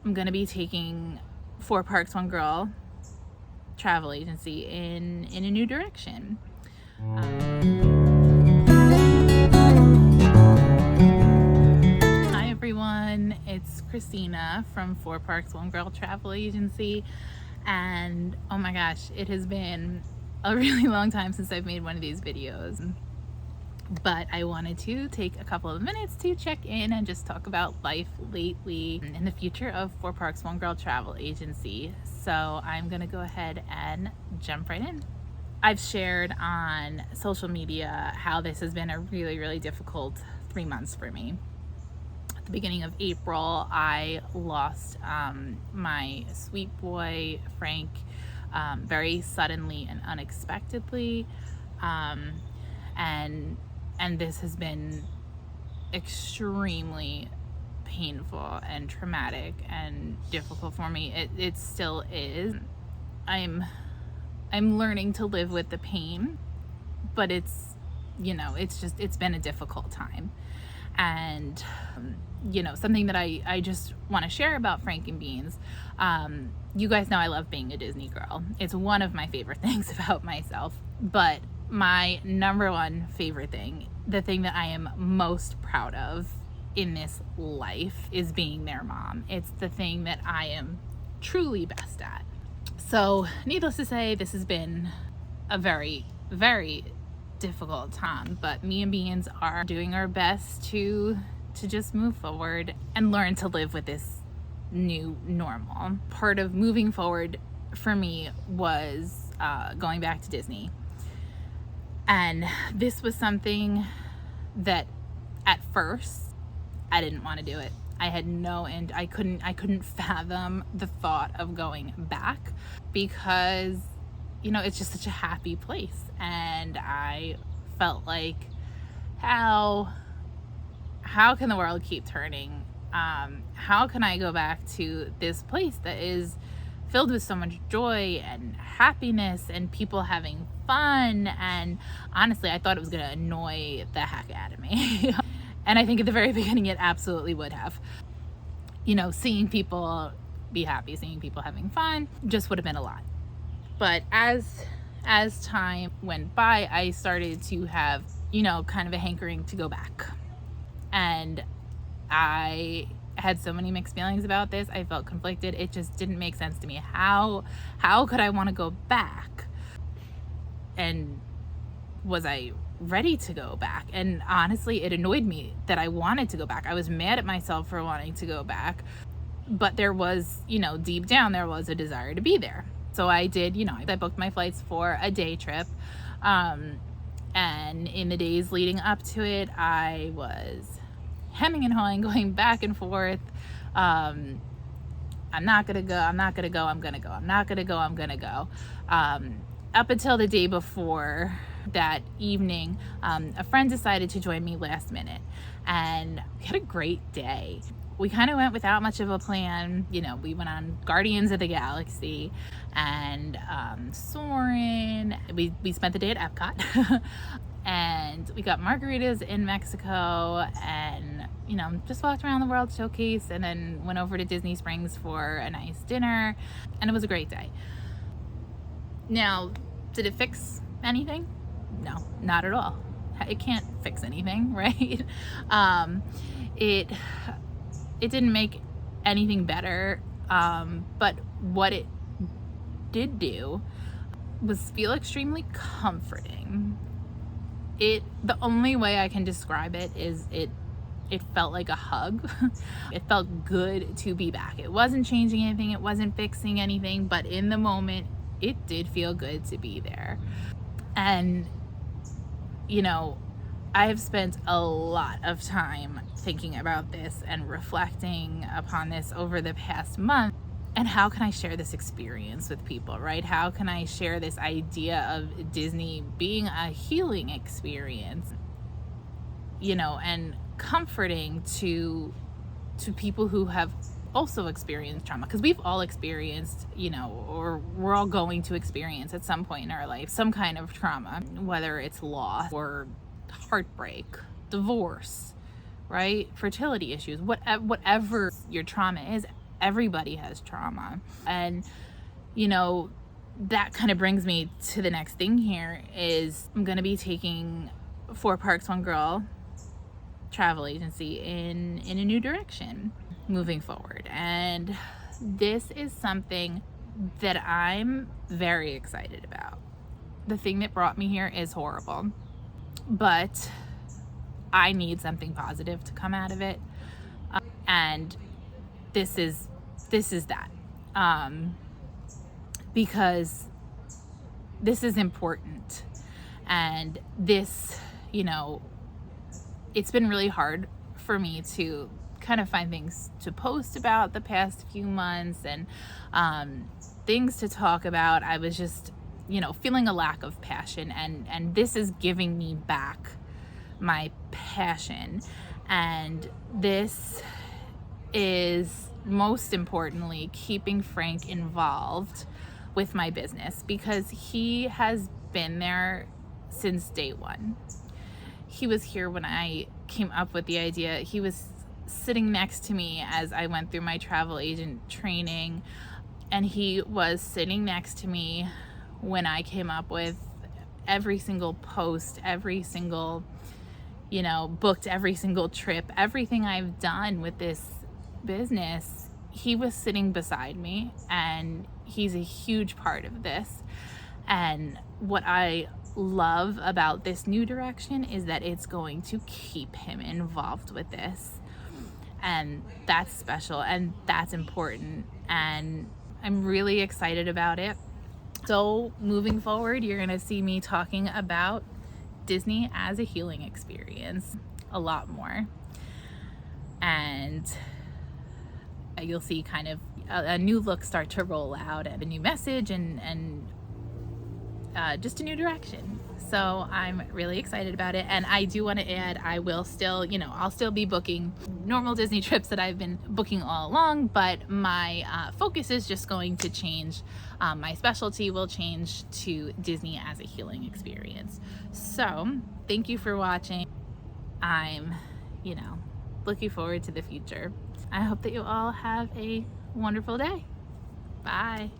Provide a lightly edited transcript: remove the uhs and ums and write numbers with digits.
I'm going to be taking 4 Parks, 1 Girl travel agency in a new direction. Hi everyone, it's Christina from 4 Parks, 1 Girl travel agency, and oh my gosh, it has been a really long time since I've made one of these videos, but I wanted to take a couple of minutes to check in and just talk about life lately and the future of 4 Parks, 1 Girl travel agency. So I'm gonna go ahead and jump right in. I've shared on social media how this has been a really difficult 3 months for me. At the beginning of April, I lost my sweet boy Frank very suddenly and unexpectedly, and this has been extremely painful and traumatic and difficult for me. It still is. I'm learning to live with the pain, but it's been a difficult time. And something that I just want to share about Frank and Beans. You guys know I love being a Disney girl. It's one of my favorite things about myself. But my number one favorite thing, the thing that I am most proud of in this life, is being their mom. It's the thing that I am truly best at. So needless to say, this has been a very difficult time, but me and Beans are doing our best to just move forward and learn to live with this new normal. Part of moving forward for me was going back to Disney, and this was something that at first I didn't want to do it. I had I couldn't fathom the thought of going back, because it's just such a happy place, and I felt like how can the world keep turning? How can I go back to this place that is filled with so much joy and happiness and people having fun? And honestly, I thought it was going to annoy the heck out of me. And I think at the very beginning it absolutely would have. Seeing people be happy, seeing people having fun just would have been a lot. But as time went by, I started to have, kind of a hankering to go back. And I had so many mixed feelings about this. I felt conflicted. It just didn't make sense to me. How could I want to go back? And was I ready to go back? And honestly, it annoyed me that I wanted to go back. I was mad at myself for wanting to go back, but there was, deep down, there was a desire to be there. So I did, I booked my flights for a day trip. And in the days leading up to it, I was hemming and hawing, going back and forth. I'm not gonna go, I'm gonna go. I'm not gonna go, I'm gonna go. Up until the day before that evening, a friend decided to join me last minute, and we had a great day. We kind of went without much of a plan. We went on Guardians of the Galaxy and Soarin'. We spent the day at Epcot and we got margaritas in Mexico, and just walked around the World Showcase, and then went over to Disney Springs for a nice dinner, and it was a great day. Now, did it fix anything? No, not at all. It can't fix anything, right? It didn't make anything better, but what it did do was feel extremely comforting. The only way I can describe it is it felt like a hug. It felt good to be back. It wasn't changing anything, it wasn't fixing anything, but in the moment, it did feel good to be there. And I have spent a lot of time thinking about this and reflecting upon this over the past month. And how can I share this experience with people, right? How can I share this idea of Disney being a healing experience, and comforting to people who have also experienced trauma? Because we've all experienced, or we're all going to experience at some point in our life some kind of trauma, whether it's loss or heartbreak, divorce, right? Fertility issues, whatever your trauma is. everybody has trauma. And, you know, that kind of brings me to the next thing here is I'm going to be taking 4 Parks, 1 Girl travel agency in a new direction moving forward. And this is something that I'm very excited about. The thing that brought me here is horrible, but I need something positive to come out of it. And this is that. Because this is important. And this, you know, it's been really hard for me to kind of find things to post about the past few months and things to talk about. I was just, you know, feeling a lack of passion, and this is giving me back my passion. And this is most importantly keeping Frank involved with my business, because he has been there since day one. He was here when I came up with the idea. He was sitting next to me as I went through my travel agent training, and he was sitting next to me when I came up with every single post, every single, you know, booked every single trip, everything I've done with this business. He was sitting beside me, and he's a huge part of this. And what I love about this new direction is that it's going to keep him involved with this, and that's special and that's important, and I'm really excited about it. So moving forward, you're gonna see me talking about Disney as a healing experience a lot more, and you'll see kind of a new look start to roll out, and a new message, and just a new direction. So I'm really excited about it. And I do want to add, I will still, you know, I'll still be booking normal Disney trips that I've been booking all along, but my focus is just going to change. My specialty will change to Disney as a healing experience. So thank you for watching. I'm, you know, looking forward to the future. I hope that you all have a wonderful day. Bye.